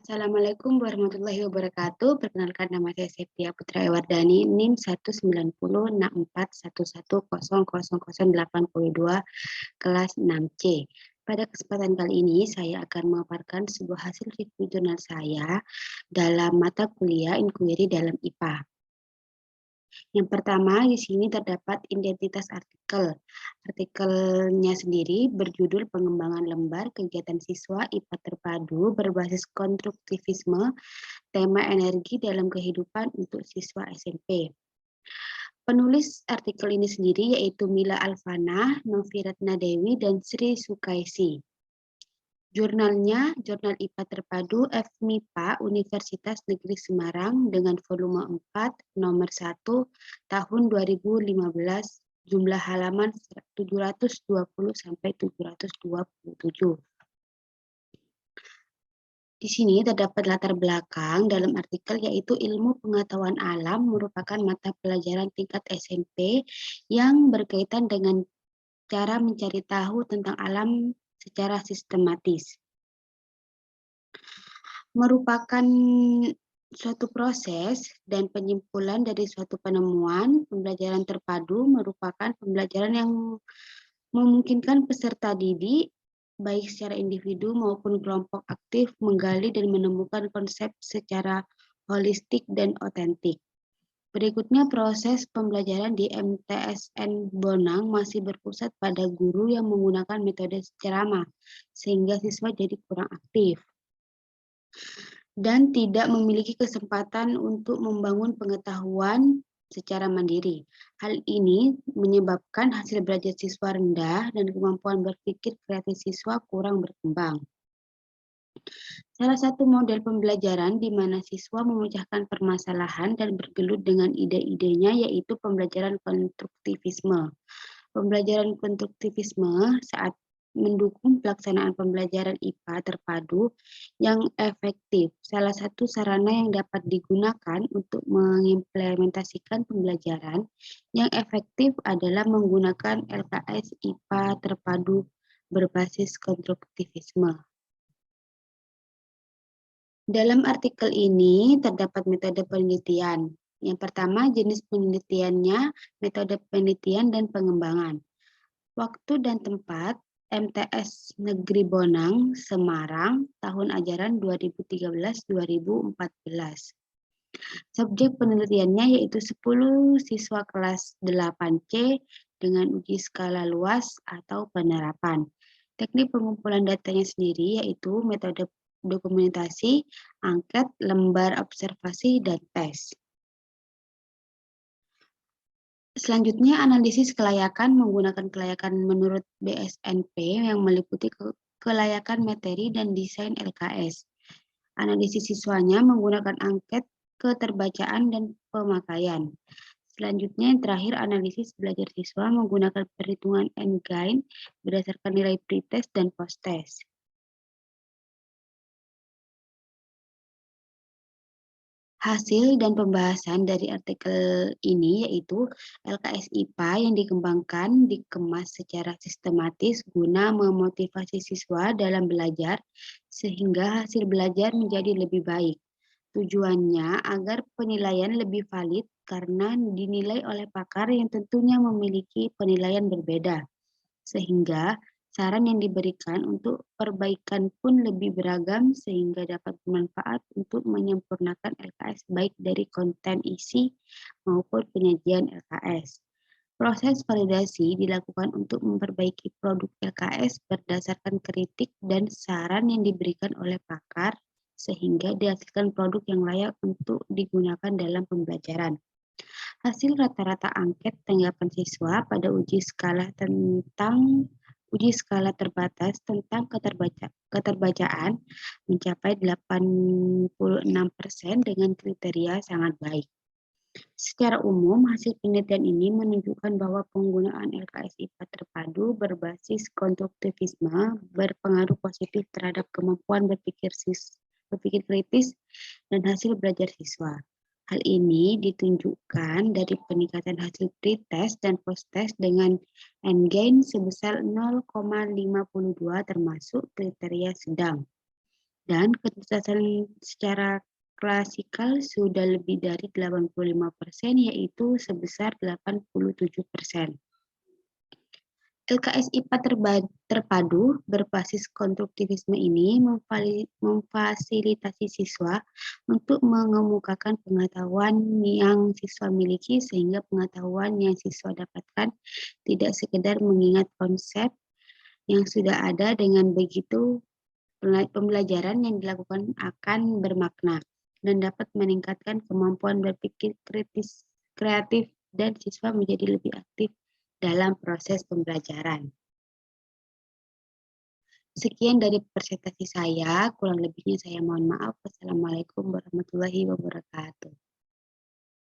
Assalamualaikum warahmatullahi wabarakatuh. Perkenalkan nama saya Septia Putra Ewardani, NIM 1906411000082 kelas 6C. Pada kesempatan kali ini saya akan memaparkan sebuah hasil review jurnal saya dalam mata kuliah Inquiry dalam IPA. Yang pertama, di sini terdapat identitas artikel. Artikelnya sendiri berjudul Pengembangan Lembar Kegiatan Siswa IPA Terpadu Berbasis Konstruktivisme, Tema Energi dalam Kehidupan untuk Siswa SMP. Penulis artikel ini sendiri yaitu Mila Alfana, Novi Ratna Dewi, dan Sri Sukaisi. Jurnalnya, Jurnal IPA Terpadu FMIPA Universitas Negeri Semarang dengan volume 4, nomor 1, tahun 2015, jumlah halaman 720 sampai 727. Di sini terdapat latar belakang dalam artikel yaitu ilmu pengetahuan alam merupakan mata pelajaran tingkat SMP yang berkaitan dengan cara mencari tahu tentang alam secara sistematis. Merupakan suatu proses dan penyimpulan dari suatu penemuan. Pembelajaran terpadu merupakan pembelajaran yang memungkinkan peserta didik, baik secara individu maupun kelompok aktif, menggali dan menemukan konsep secara holistik dan otentik. Berikutnya, proses pembelajaran di MTSN Bonang masih berpusat pada guru yang menggunakan metode ceramah, sehingga siswa jadi kurang aktif dan tidak memiliki kesempatan untuk membangun pengetahuan secara mandiri. Hal ini menyebabkan hasil belajar siswa rendah dan kemampuan berpikir kreatif siswa kurang berkembang. Salah satu model pembelajaran di mana siswa memecahkan permasalahan dan bergelut dengan ide-idenya yaitu pembelajaran konstruktivisme. Pembelajaran konstruktivisme saat mendukung pelaksanaan pembelajaran IPA terpadu yang efektif. Salah satu sarana yang dapat digunakan untuk mengimplementasikan pembelajaran yang efektif adalah menggunakan LKS IPA terpadu berbasis konstruktivisme. Dalam artikel ini terdapat metode penelitian. Yang pertama, jenis penelitiannya, metode penelitian dan pengembangan. Waktu dan tempat, MTS Negeri Bonang, Semarang, tahun ajaran 2013-2014. Subjek penelitiannya yaitu 10 siswa kelas 8C dengan uji skala luas atau penerapan. Teknik pengumpulan datanya sendiri yaitu metode dokumentasi, angket, lembar observasi, dan tes. Selanjutnya, analisis kelayakan menggunakan kelayakan menurut BSNP yang meliputi kelayakan materi dan desain LKS. Analisis siswanya menggunakan angket, keterbacaan, dan pemakaian. Selanjutnya, yang terakhir, analisis belajar siswa menggunakan perhitungan N-gain berdasarkan nilai pretest dan posttest. Hasil dan pembahasan dari artikel ini yaitu LKS IPA yang dikembangkan dikemas secara sistematis guna memotivasi siswa dalam belajar sehingga hasil belajar menjadi lebih baik. Tujuannya agar penilaian lebih valid karena dinilai oleh pakar yang tentunya memiliki penilaian berbeda. Sehingga saran yang diberikan untuk perbaikan pun lebih beragam sehingga dapat bermanfaat untuk menyempurnakan LKS baik dari konten isi maupun penyajian LKS. Proses validasi dilakukan untuk memperbaiki produk LKS berdasarkan kritik dan saran yang diberikan oleh pakar sehingga dihasilkan produk yang layak untuk digunakan dalam pembelajaran. Hasil rata-rata angket tanggapan siswa pada uji skala terbatas tentang keterbacaan mencapai 86% dengan kriteria sangat baik. Secara umum, hasil penelitian ini menunjukkan bahwa penggunaan LKS IPA terpadu berbasis konstruktivisme berpengaruh positif terhadap kemampuan berpikir kritis dan hasil belajar siswa. Hal ini ditunjukkan dari peningkatan hasil pretest dan posttest dengan N-gain sebesar 0,52 termasuk kriteria sedang. Dan kecerdasan secara klasikal sudah lebih dari 85%, yaitu sebesar 87%. LKS IPA terpadu berbasis konstruktivisme ini memfasilitasi siswa untuk mengemukakan pengetahuan yang siswa miliki, sehingga pengetahuan yang siswa dapatkan tidak sekedar mengingat konsep yang sudah ada. Dengan begitu, pembelajaran yang dilakukan akan bermakna dan dapat meningkatkan kemampuan berpikir kreatif, dan siswa menjadi lebih aktif dalam proses pembelajaran. Sekian dari presentasi saya, kurang lebihnya saya mohon maaf. Wassalamualaikum warahmatullahi wabarakatuh.